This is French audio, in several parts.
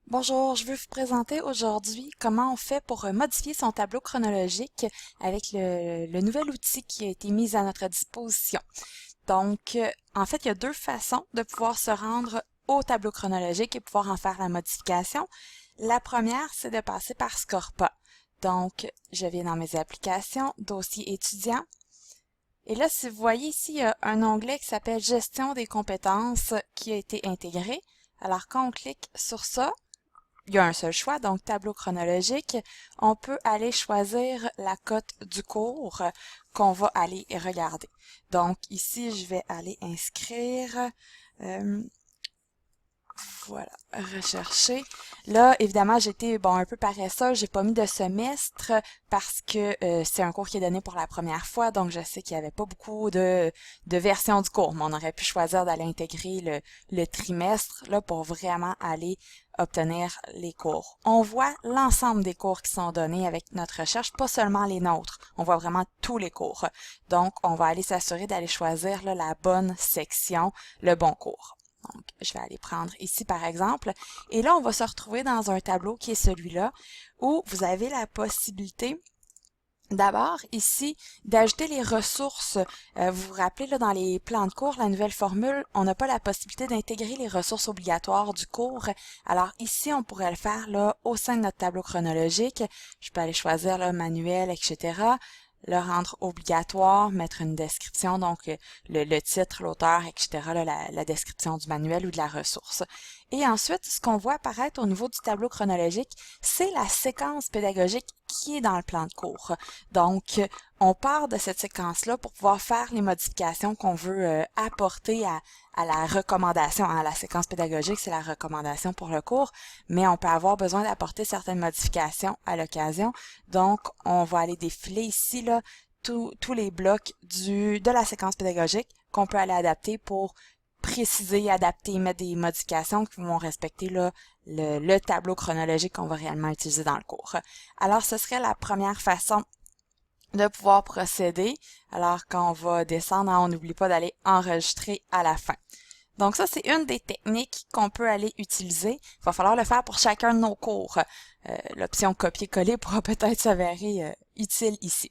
Bonjour, je veux vous présenter aujourd'hui comment on fait pour modifier son tableau chronologique avec le nouvel outil qui a été mis à notre disposition. Donc, en fait, il y a deux façons de pouvoir se rendre au tableau chronologique et pouvoir en faire la modification. La première, c'est de passer par Scorpa. Donc, je viens dans mes applications, dossier étudiant. Et là, si vous voyez ici, il y a un onglet qui s'appelle Gestion des compétences qui a été intégré. Alors, quand on clique sur ça, il y a un seul choix, donc tableau chronologique. On peut aller choisir la cote du cours qu'on va aller regarder. Donc ici, je vais aller inscrire. euh, voilà, rechercher. Là, évidemment, j'étais un peu paresseuse, j'ai pas mis de semestre parce que c'est un cours qui est donné pour la première fois, donc je sais qu'il y avait pas beaucoup de versions du cours, mais on aurait pu choisir d'aller intégrer le trimestre là pour vraiment aller obtenir les cours. On voit l'ensemble des cours qui sont donnés avec notre recherche, pas seulement les nôtres. On voit vraiment tous les cours. Donc, on va aller s'assurer d'aller choisir là, la bonne section, le bon cours. Donc, je vais aller prendre ici, par exemple. Et là, on va se retrouver dans un tableau qui est celui-là, où vous avez la possibilité d'abord, ici, d'ajouter les ressources. Vous vous rappelez, là, dans les plans de cours, la nouvelle formule, on n'a pas la possibilité d'intégrer les ressources obligatoires du cours. Alors ici, on pourrait le faire là au sein de notre tableau chronologique. Je peux aller choisir le manuel, etc., le rendre obligatoire, mettre une description, donc le titre, l'auteur, etc., là, la description du manuel ou de la ressource. Et ensuite, ce qu'on voit apparaître au niveau du tableau chronologique, c'est la séquence pédagogique qui est dans le plan de cours. Donc, on part de cette séquence-là pour pouvoir faire les modifications qu'on veut apporter à la recommandation. Hein. La séquence pédagogique, c'est la recommandation pour le cours, mais on peut avoir besoin d'apporter certaines modifications à l'occasion. Donc, on va aller défiler ici là, tous les blocs de la séquence pédagogique qu'on peut aller adapter pour préciser, adapter, mettre des modifications qui vont respecter là, le tableau chronologique qu'on va réellement utiliser dans le cours. Alors, ce serait la première façon de pouvoir procéder. Alors, quand on va descendre, on n'oublie pas d'aller enregistrer à la fin. Donc ça, c'est une des techniques qu'on peut aller utiliser. Il va falloir le faire pour chacun de nos cours. L'option copier-coller pourra peut-être s'avérer utile ici.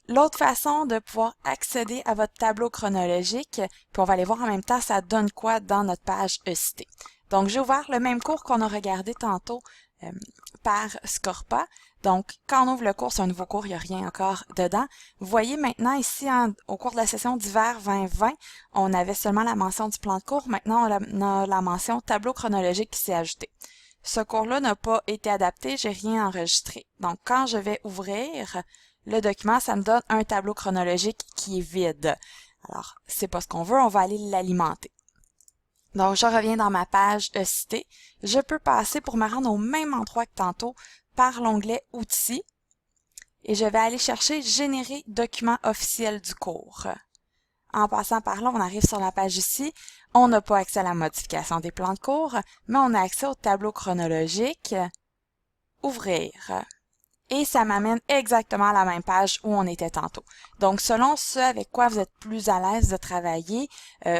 L'autre façon de pouvoir accéder à votre tableau chronologique, puis on va aller voir en même temps ça donne quoi dans notre page e-cité. Donc, j'ai ouvert le même cours qu'on a regardé tantôt euh, par Scorpa. Donc, quand on ouvre le cours, c'est un nouveau cours, il n'y a rien encore dedans. Vous voyez maintenant ici, au cours de la session d'hiver 2020, on avait seulement la mention du plan de cours. Maintenant, on a la mention tableau chronologique qui s'est ajoutée. Ce cours-là n'a pas été adapté, j'ai rien enregistré. Donc, quand je vais ouvrir le document, ça me donne un tableau chronologique qui est vide. Alors, c'est pas ce qu'on veut, on va aller l'alimenter. Donc, je reviens dans ma page cité. Je peux passer pour me rendre au même endroit que tantôt par l'onglet Outils et je vais aller chercher Générer document officiel du cours. En passant par là, on arrive sur la page ici. On n'a pas accès à la modification des plans de cours, mais on a accès au tableau chronologique. Ouvrir. Et ça m'amène exactement à la même page où on était tantôt. Donc, selon ce avec quoi vous êtes plus à l'aise de travailler,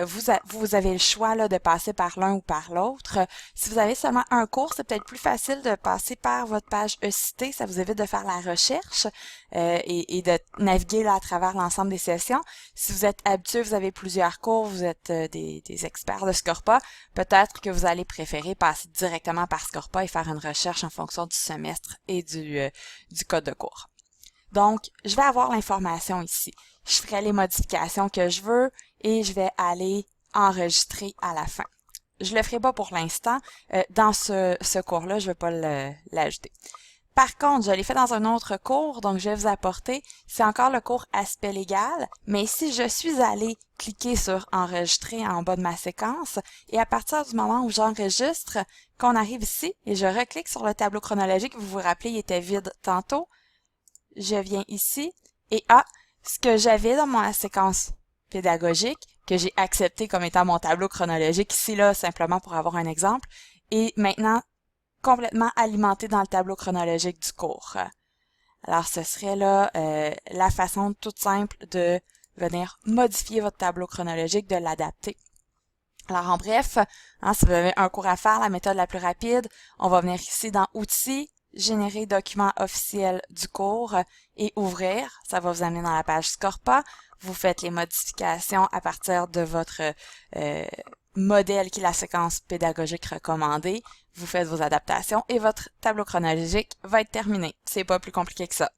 vous avez le choix là, de passer par l'un ou par l'autre. Si vous avez seulement un cours, c'est peut-être plus facile de passer par votre page e-cité. Ça vous évite de faire la recherche et de naviguer là, à travers l'ensemble des sessions. Si vous êtes habitué, vous avez plusieurs cours, vous êtes des experts de Scorpa, peut-être que vous allez préférer passer directement par Scorpa et faire une recherche en fonction du semestre et du code de cours. Donc, je vais avoir l'information ici. Je ferai les modifications que je veux et je vais aller enregistrer à la fin. Je le ferai pas pour l'instant. Dans ce cours-là, je ne vais pas l'ajouter. Par contre, je l'ai fait dans un autre cours, donc je vais vous apporter, c'est encore le cours aspect légal, mais si je suis allée cliquer sur enregistrer en bas de ma séquence, et à partir du moment où j'enregistre, qu'on arrive ici, et je reclique sur le tableau chronologique, vous vous rappelez, il était vide tantôt, je viens ici, et ce que j'avais dans ma séquence pédagogique, que j'ai accepté comme étant mon tableau chronologique, ici là, simplement pour avoir un exemple, et maintenant complètement alimenté dans le tableau chronologique du cours. Alors, ce serait là la façon toute simple de venir modifier votre tableau chronologique, de l'adapter Alors en bref, hein, si vous avez un cours à faire, la méthode la plus rapide, on va venir ici dans Outils, générer document officiel du cours et ouvrir. Ça va vous amener dans la page Scorpa. Vous faites les modifications à partir de votre modèle qui est la séquence pédagogique recommandée. Vous faites vos adaptations et votre tableau chronologique va être terminé. C'est pas plus compliqué que ça.